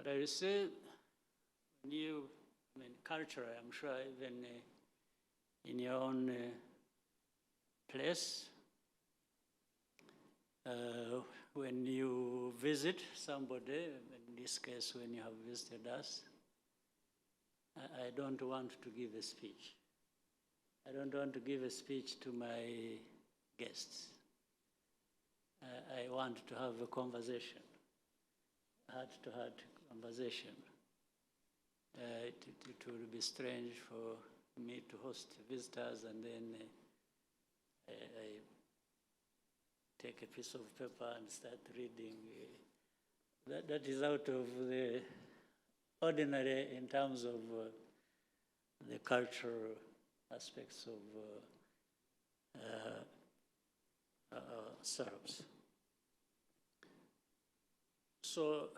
But I will say, new, culture, I'm sure even in your own place, when you visit somebody, in this case, when you have visited us, I don't want to give a speech. I don't want to give a speech to my guests. I want to have a conversation, heart-to-heart conversation. It would be strange for me to host visitors and then I take a piece of paper and start reading. That is out of the ordinary in terms of the cultural aspects of ourselves. So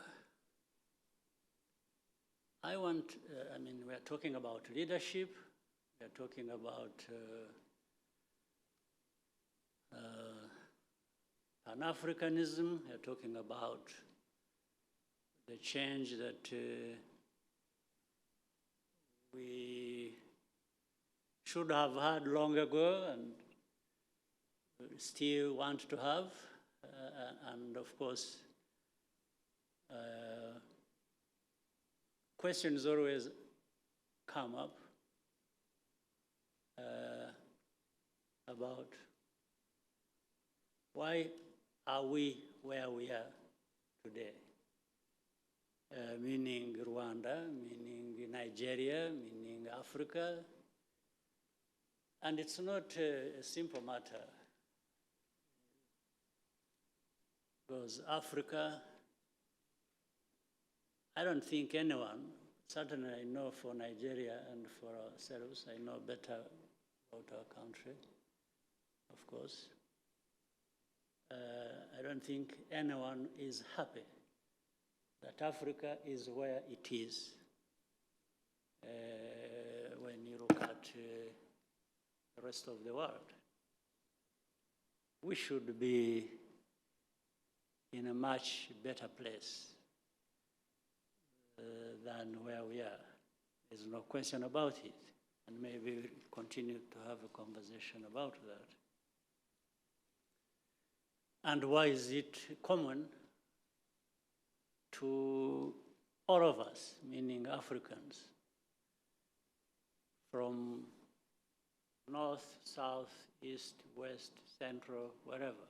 I want, we are talking about leadership, we are talking about Pan-Africanism, we are talking about the change that we should have had long ago and still want to have, and of course, questions always come up about why are we where we are today? Meaning Rwanda, meaning Nigeria, meaning Africa. And it's not a simple matter, because Africa, I don't think anyone, certainly I know for Nigeria and for ourselves, I know better about our country, of course. I don't think anyone is happy that Africa is where it is when you look at the rest of the world. We should be in a much better place than where we are. There's no question about it. And maybe we'll continue to have a conversation about that. And why is it common to all of us, meaning Africans, from north, south, east, west, central, wherever?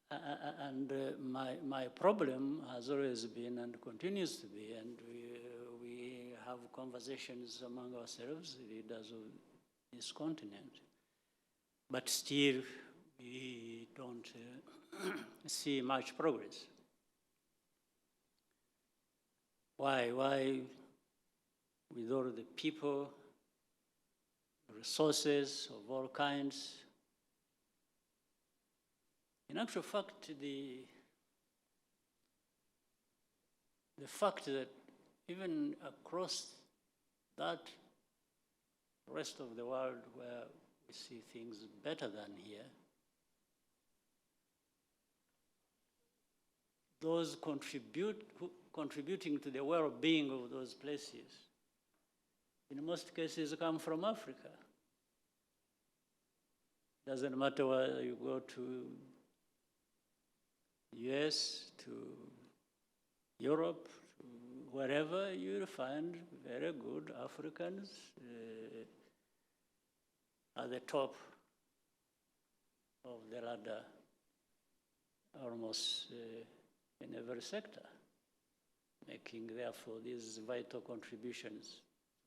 And my problem has always been and continues to be, and we have conversations among ourselves, leaders of this continent, but still we don't see much progress. Why, with all the people, resources of all kinds? In actual fact, the fact that even across that rest of the world where we see things better than here, those contributing to the well-being of those places, in most cases, come from Africa. Doesn't matter whether you go to US, to Europe, to wherever, you'll find very good Africans at the top of the ladder, almost in every sector, making, therefore, these vital contributions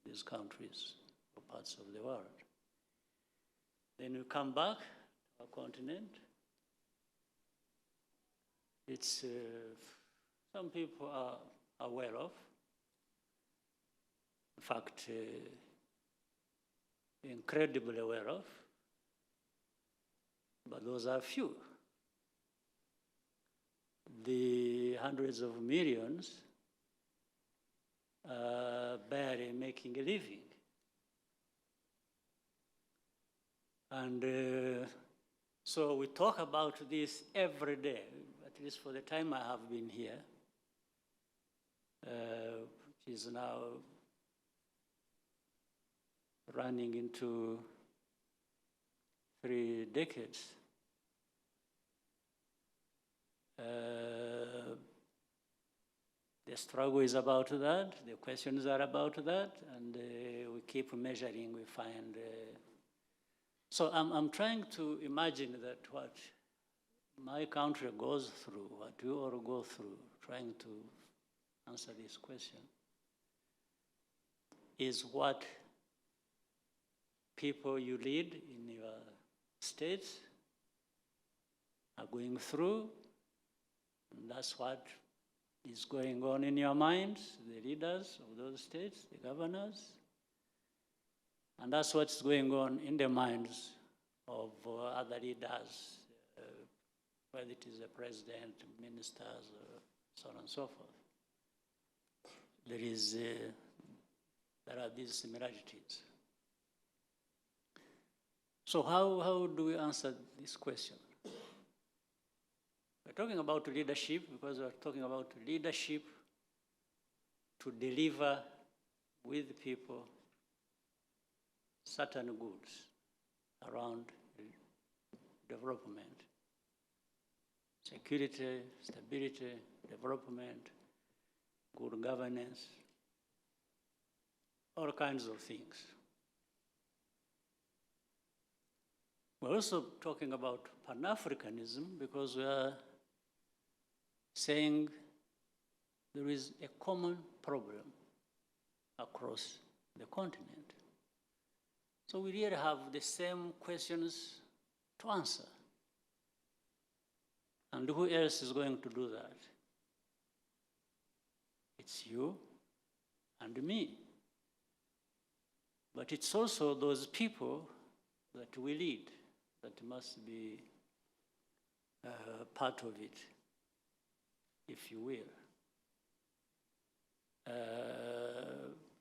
to these countries or parts of the world. Then we come back to our continent. It's, some people are well off. In fact, incredibly well off. But those are few. The hundreds of millions are barely making a living. And so we talk about this every day, at least for the time I have been here. is now running into 3 decades. The struggle is about that, the questions are about that, and we keep measuring, we find. So I'm trying to imagine that what my country goes through, what we all go through, trying to answer this question, is what people you lead in your states are going through. And that's what is going on in your minds, the leaders of those states, the governors. And that's what's going on in the minds of other leaders, whether it is the president, ministers, so on and so forth. There are these similarities. So how do we answer this question? We're talking about leadership because we're talking about leadership to deliver with people certain goods around development, security, stability, development, good governance, all kinds of things. We're also talking about Pan-Africanism because we are saying there is a common problem across the continent. So we really have the same questions to answer. And who else is going to do that? It's you and me. But it's also those people that we lead that must be part of it, if you will.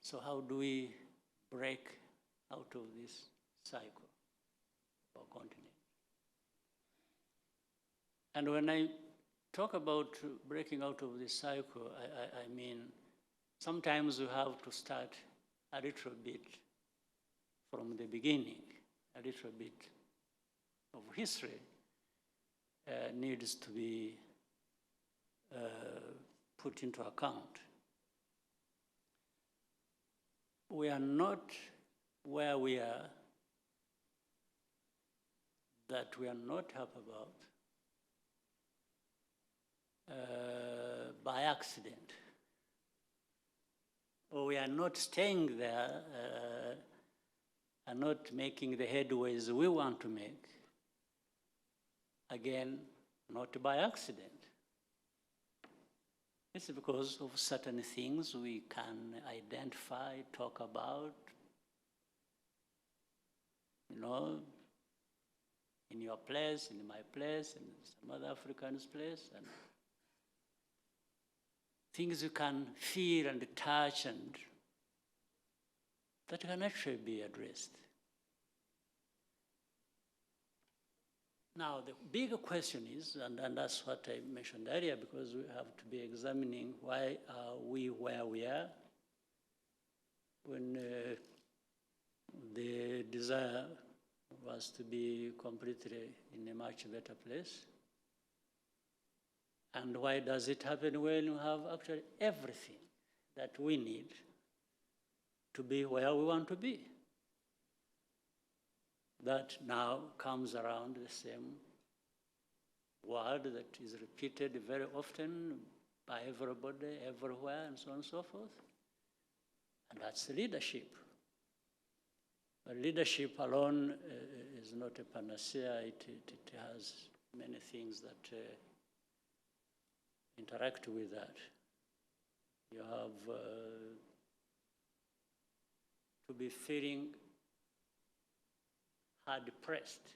So how do we break out of this cycle of our continent? And when I talk about breaking out of this cycle, I mean sometimes we have to start a little bit from the beginning, a little bit of history needs to be put into account. We are not where we are, that we are not happy about by accident. Or we are not staying there and not making the headways we want to make. Again, not by accident. It's because of certain things we can identify, talk about, in your place, in my place, in some other African's place, and things you can feel and touch and that can actually be addressed. Now, the bigger question is, and that's what I mentioned earlier, because we have to be examining why are we where we are when the desire was to be completely in a much better place. And why does it happen when we have actually everything that we need to be where we want to be? That now comes around the same word that is repeated very often by everybody, everywhere, and so on and so forth. And that's leadership. But leadership alone is not a panacea. It has many things that interact with that. You have to be feeling hard-pressed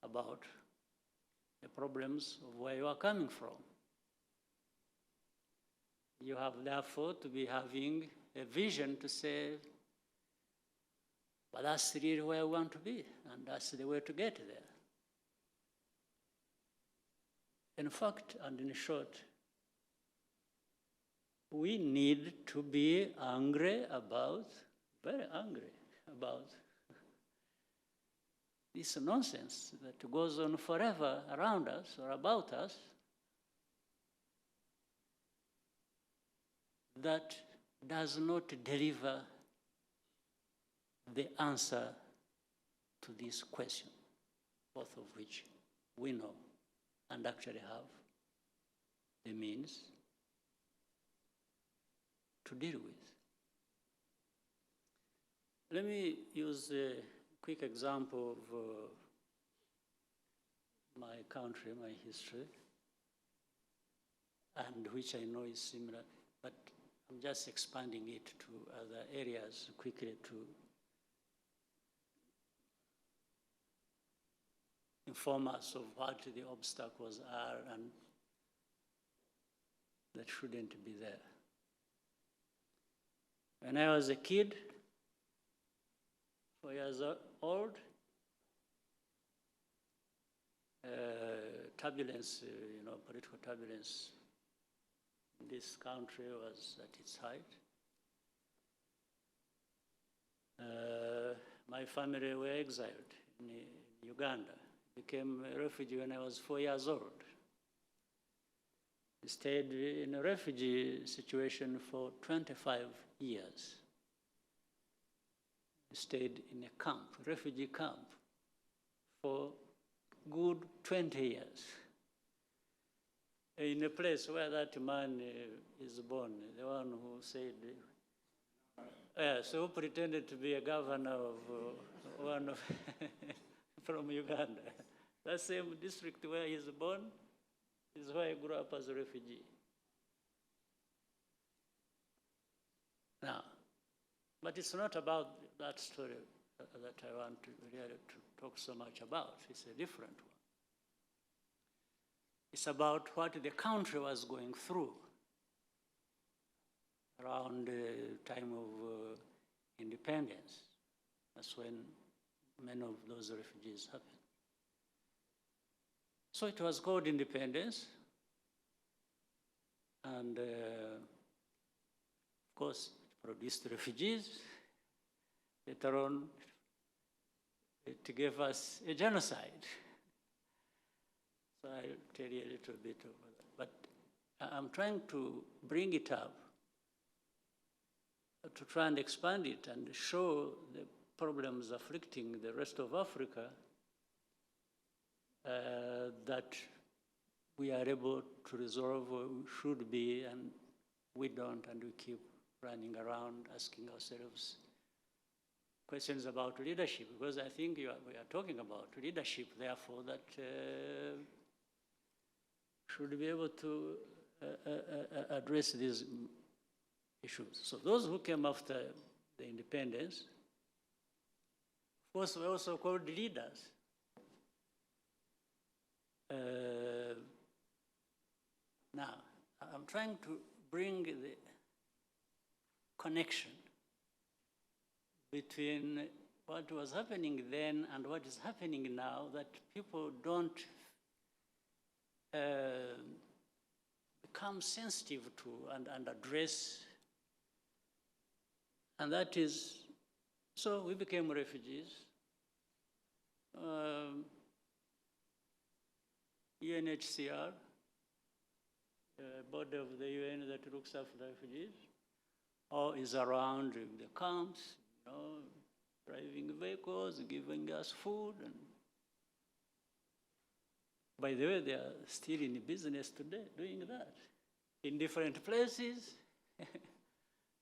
about the problems of where you are coming from. You have therefore to be having a vision to say, but that's really where we want to be, and that's the way to get there. In fact, and in short, we need to be angry about, very angry about this nonsense that goes on forever around us or about us that does not deliver the answer to this question, both of which we know and actually have the means to deal with. Let me use a quick example of my country, my history, and which I know is similar, but I'm just expanding it to other areas quickly to inform us of what the obstacles are and that shouldn't be there. When I was a kid, 4 years old, turbulence, political turbulence in this country was at its height. My family were exiled in Uganda. Became a refugee when I was 4 years old. I stayed in a refugee situation for 25 years. I stayed in a camp, a refugee camp, for good 20 years. In a place where that man is born, the one who said, so pretended to be a governor of one of from Uganda. That same district where he's born is where I grew up as a refugee. Now, but it's not about that story that I want to really to talk so much about. It's a different one. It's about what the country was going through around the time of independence. That's when many of those refugees happened. So it was called independence. And of course, it produced refugees. Later on, it gave us a genocide. So I'll tell you a little bit about that. But I'm trying to bring it up to try and expand it and show the problems afflicting the rest of Africa that we are able to resolve, or we should be, and we don't, and we keep running around asking ourselves questions about leadership, because I think we are talking about leadership, therefore, that should be able to address these issues. So those who came after the independence, of course, were also called leaders. Now, I'm trying to bring the connection between what was happening then and what is happening now, that people don't become sensitive to and address. And that is, so we became refugees. UNHCR, body of the UN that looks after refugees, or is around the camps, driving vehicles, giving us food. And by the way, they are still in business today, doing that, in different places,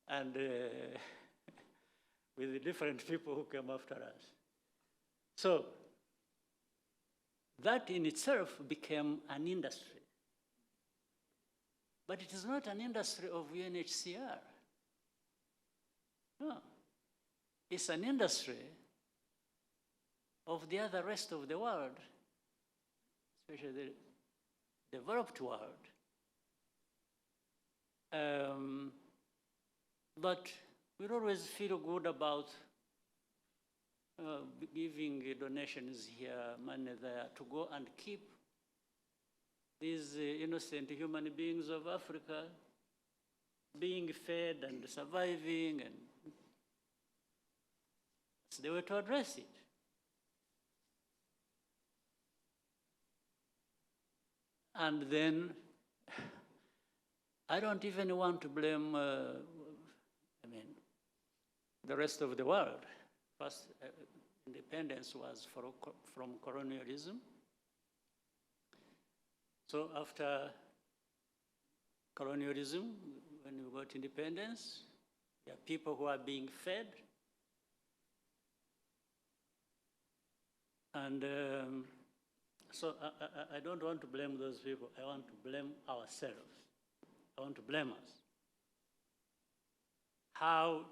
and with the different people who came after us. So that in itself became an industry. But it is not an industry of UNHCR. No. It's an industry of the other rest of the world, especially the developed world. But we always feel good about giving donations here, money there, to go and keep these innocent human beings of Africa being fed and surviving, and that's the way to address it. And then I don't even want to blame, the rest of the world. First, independence was from colonialism. So after colonialism, when we got independence, there are people who are being fed. And so I don't want to blame those people. I want to blame ourselves. I want to blame us. How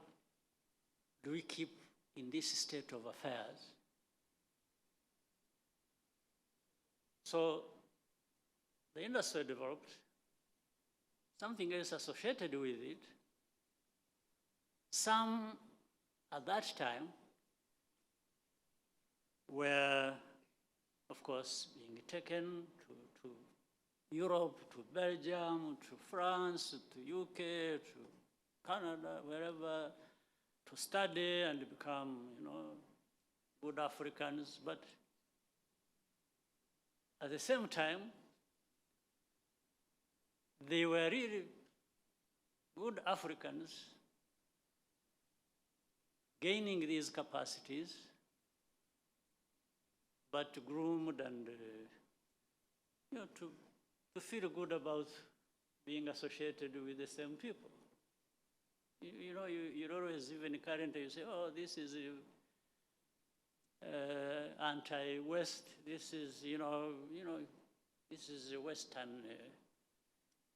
do we keep in this state of affairs? So the industry developed, something else associated with it. Some, at that time, were, of course, being taken to Europe, to Belgium, to France, to UK, to Canada, wherever, to study and become, good Africans. But at the same time, they were really good Africans gaining these capacities, but groomed and to feel good about being associated with the same people. You always, even currently, you say, oh, this is anti-West. This is, this is a Western.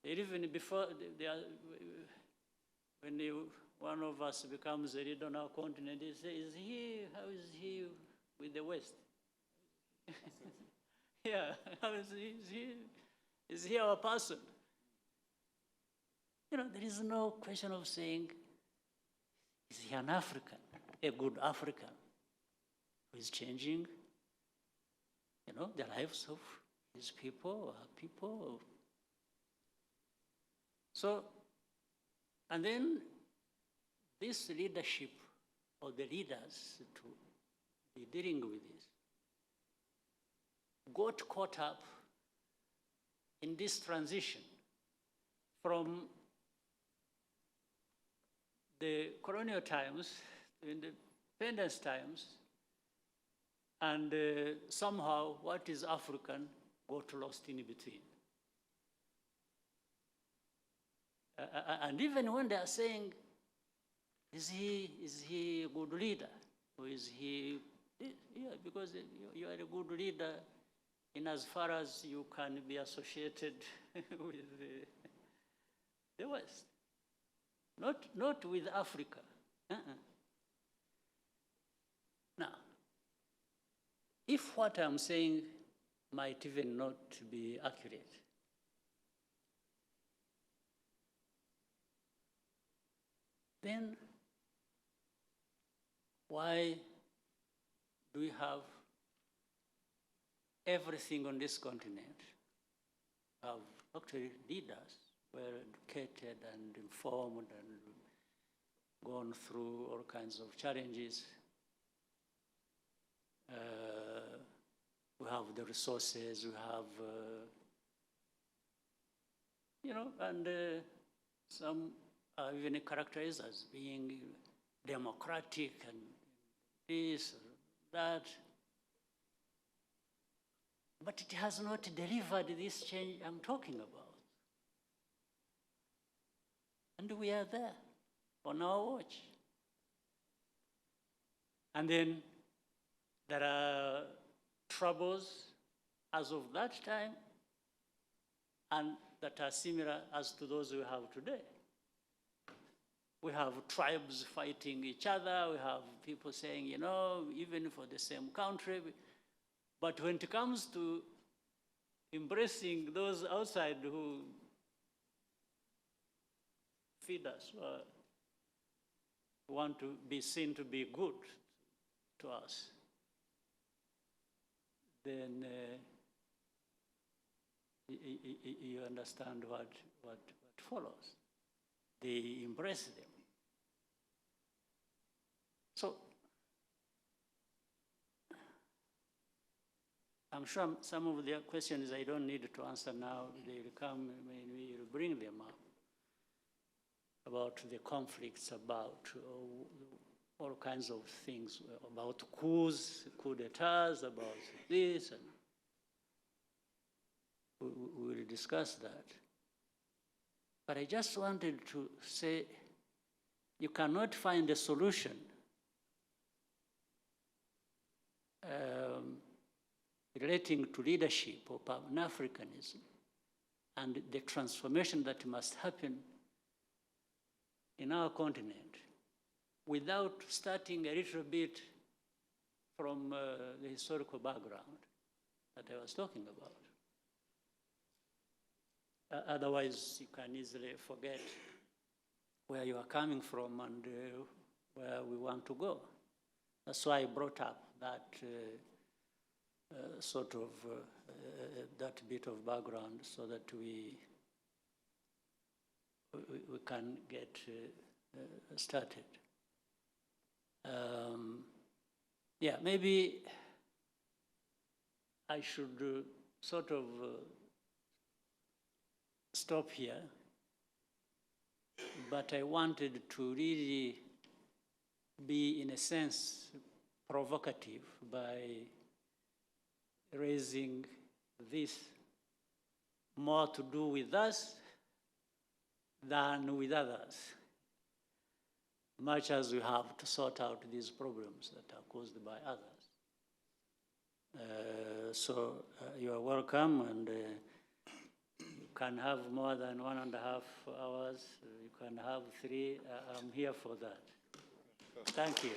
Even before, when one of us becomes a leader on our continent, he says, how is he with the West? Yeah, how is he? Is he our person? There is no question of saying, is he an African, a good African, who is changing, the lives of his people, our people. So, and then this leadership, or the leaders to be dealing with this, got caught up in this transition from the colonial times, the independence times, and somehow what is African got lost in between. And even when they are saying, is he a good leader? Or is he, yeah, because you are a good leader in as far as you can be associated with the West. Not with Africa. Now, if what I'm saying might even not be accurate, then why do we have everything on this continent? Have actually leaders were educated and informed and gone through all kinds of challenges. We have the resources, we have, and some are even characterized as being democratic and this or that. But it has not delivered this change I'm talking about. And we are there on our watch. And then there are troubles as of that time and that are similar as to those we have today. We have tribes fighting each other. We have people saying, even for the same country. But when it comes to embracing those outside who feed us, want to be seen to be good to us, then you understand what follows. they embrace them. So I'm sure some of the questions I don't need to answer now. They will come, we will bring them up about the conflicts, about all kinds of things, about coups, coup d'etats, about this, and we will discuss that. But I just wanted to say, you cannot find a solution relating to leadership or Pan-Africanism and the transformation that must happen in our continent without starting a little bit from the historical background that I was talking about. Otherwise, you can easily forget where you are coming from and where we want to go. That's why I brought up that that bit of background so that we can get started. Yeah, maybe I should stop here, but I wanted to really be, in a sense, provocative by raising this more to do with us than with others, much as we have to sort out these problems that are caused by others. So you are welcome, and you can have more than 1.5 hours. You can have 3. I'm here for that. Thank you.